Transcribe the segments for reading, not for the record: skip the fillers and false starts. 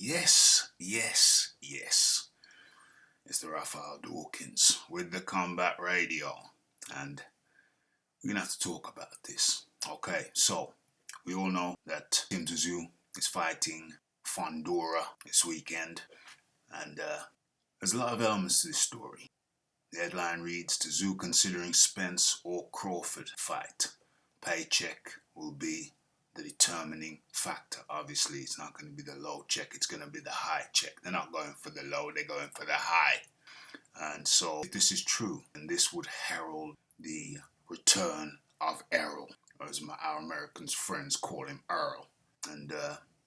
Yes, yes, yes. It's the Raphael Dawkins with the Combat Radio. And we're going to have to talk about this. Okay, so we all know that Tszyu is fighting Fundora this weekend. And there's a lot of elements to this story. The headline reads, Tszyu considering Spence or Crawford fight. Paycheck will be the determining factor. Obviously, it's not going to be the low check, it's going to be the high check. They're not going for the low, they're going for the high. And so, if this is true, then this would herald the return of Errol, or as our American friends call him, Errol. And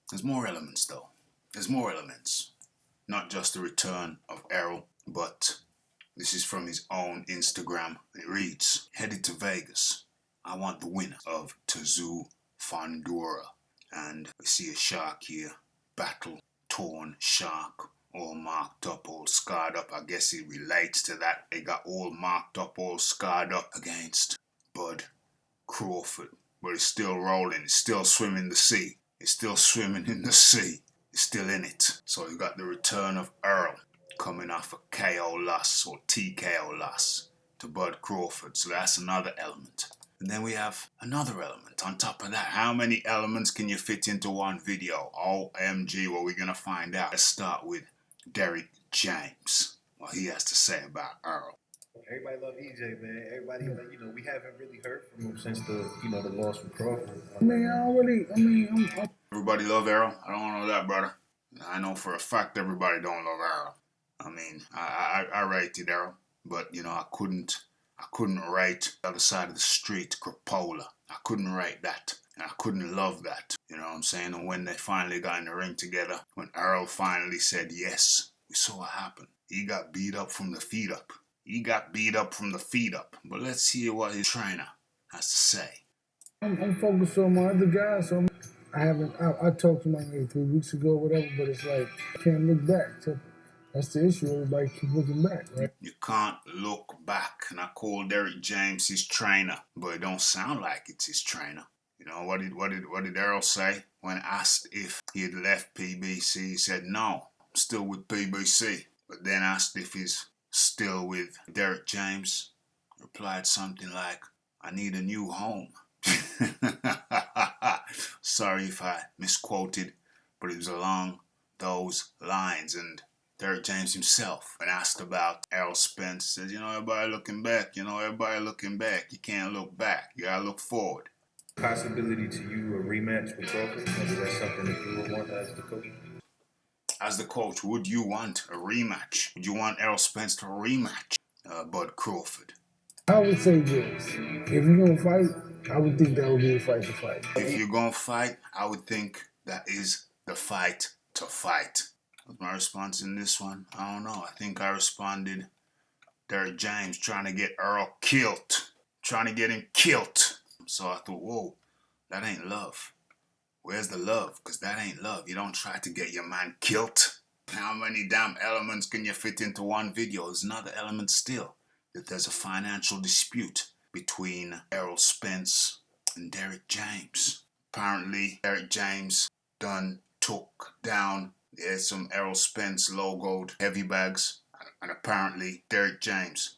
there's more elements, though. There's more elements. Not just the return of Errol, but this is from his own Instagram. It reads, headed to Vegas. I want the winner of Tszyu Fundora. And we see a shark here, battle-torn shark, all marked up, all scarred up. I guess it relates to that. They got all marked up, all scarred up against Bud Crawford. But it's still rolling, it's still swimming the sea. It's still swimming in the sea. It's still in it. So you got the return of Errol coming off a KO loss or TKO loss to Bud Crawford. So that's another element. And then we have another element on top of that. How many elements can you fit into one video? OMG, what we're going to find out. Let's start with Derek James. What he has to say about Errol. Everybody love EJ, man. Everybody, we haven't really heard from him since the loss from Crawford. Everybody love Errol? I don't know that, brother. I know for a fact everybody don't love Errol. I mean, I rated Errol, but I couldn't rate the other side of the street, Crapola. I couldn't rate that. And I couldn't love that. You know what I'm saying? And when they finally got in the ring together, when Errol finally said yes, we saw what happened. He got beat up from the feet up. But let's hear what his trainer has to say. I'm focused on my other guys, so I talked to him like 3 weeks ago, whatever, but it's like, I can't look back. So that's the issue. Everybody keep looking back, right? You can't look back. And I called Derek James his trainer, but it don't sound like it's his trainer. You know, what did Errol say? When asked if he had left PBC, he said, no, I'm still with PBC. But then asked if he's still with Derek James, replied something like, I need a new home. Sorry if I misquoted, but it was along those lines. And Derek James himself, when asked about Errol Spence, says, everybody looking back. You can't look back. You gotta look forward. Possibility to you a rematch with Crawford? Is that something that you would want as the coach? As the coach, would you want a rematch? Would you want Errol Spence to rematch Bud Crawford? I would say this. If you're going to fight, I would think that would be the fight to fight. If you're going to fight, I would think that is the fight to fight. Was my response in this one? I don't know. I think I responded, Derek James trying to get Errol killed. Trying to get him killed. So I thought, whoa, that ain't love. Where's the love? Because that ain't love. You don't try to get your man killed. How many damn elements can you fit into one video? There's another element still. That there's a financial dispute between Errol Spence and Derek James. Apparently, Derek James done took down, there's some Errol Spence logoed heavy bags. And apparently, Derek James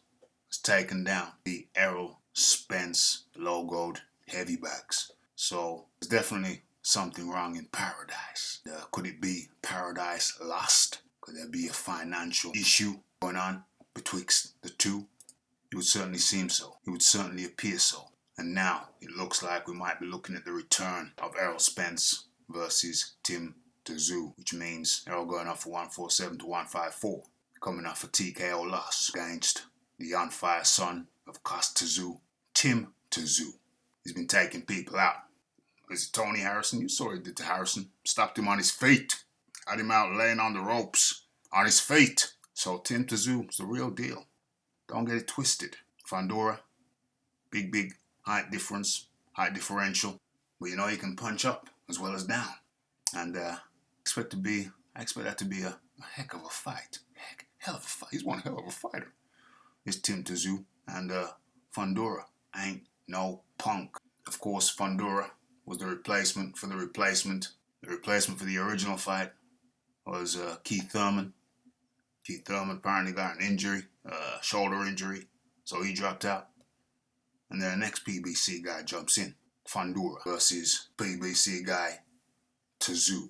has taken down the Errol Spence logoed heavy bags. So, there's definitely something wrong in paradise. Could it be paradise lost? Could there be a financial issue going on betwixt the two? It would certainly seem so. It would certainly appear so. And now it looks like we might be looking at the return of Errol Spence versus Tszyu, which means Errol going off for 147 to 154, coming off a TKO loss against the on-fire son of Tszyu, Tszyu. He's been taking people out. Is it Tony Harrison? You saw what he did to Harrison. Stopped him on his feet. Had him out laying on the ropes on his feet. So Tszyu is the real deal. Don't get it twisted. Fundora, big height differential. But he can punch up as well as down. And I expect that to be a heck of a fight. Hell of a fight. He's one hell of a fighter. It's Tszyu. And Fundora ain't no punk. Of course, Fundora was the replacement for the original fight. was Keith Thurman. Keith Thurman apparently got an injury, shoulder injury, so he dropped out. And then the next PBC guy jumps in, Fundora versus PBC guy Tszyu.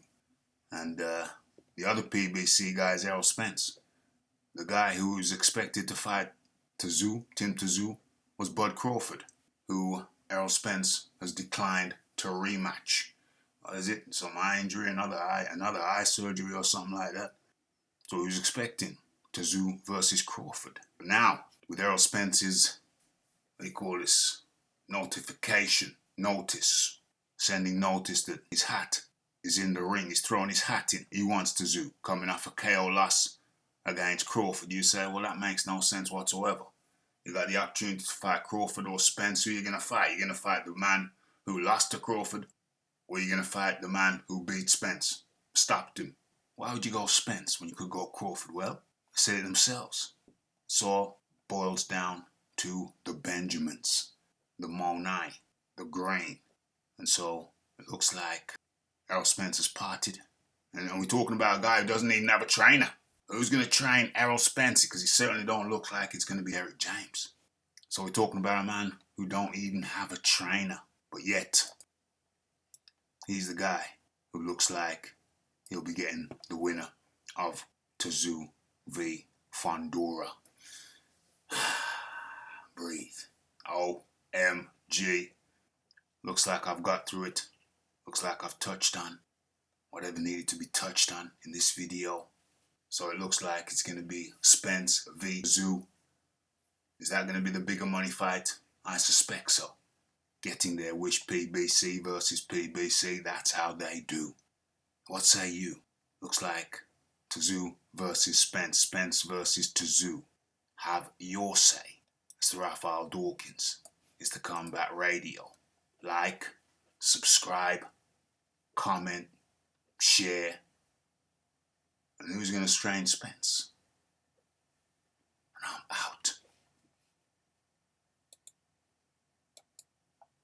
And the other PBC guy is Errol Spence. The guy who was expected to fight Tszyu, Tim Tszyu, was Bud Crawford, who Errol Spence has declined to rematch. What is it? Some eye injury, another eye surgery or something like that. So he was expecting Tszyu versus Crawford. But now, with Errol Spence's, what do you call this, notice, sending notice that his hat is in the ring, he's throwing his hat in. He wants Tszyu coming off a KO loss against Crawford. You say, well, that makes no sense whatsoever. You got the opportunity to fight Crawford or Spence. Who are you going to fight? You're going to fight the man who lost to Crawford, or you're going to fight the man who beat Spence, stopped him. Why would you go Spence when you could go Crawford? Well, they said it themselves. It's all boils down to the Benjamins, the Monai, the grain. And so it looks like Errol Spence has parted. And we're talking about a guy who doesn't even have a trainer. Who's going to train Errol Spence? Because he certainly don't look like it's going to be Eric James. So we're talking about a man who don't even have a trainer. But yet, he's the guy who looks like he'll be getting the winner of Tszyu v. Fundora. Breathe. OMG. Looks like I've got through it. Looks like I've touched on whatever needed to be touched on in this video. So it looks like it's going to be Spence v. Tszyu. Is that going to be the bigger money fight? I suspect so. Getting there, which PBC versus PBC, that's how they do. What say you? Looks like Tszyu versus Spence, Spence versus Tszyu. Have your say. It's the Raphael Dawkins. It's the Combat Radio. Like, subscribe, comment, share. And who's going to strain Spence?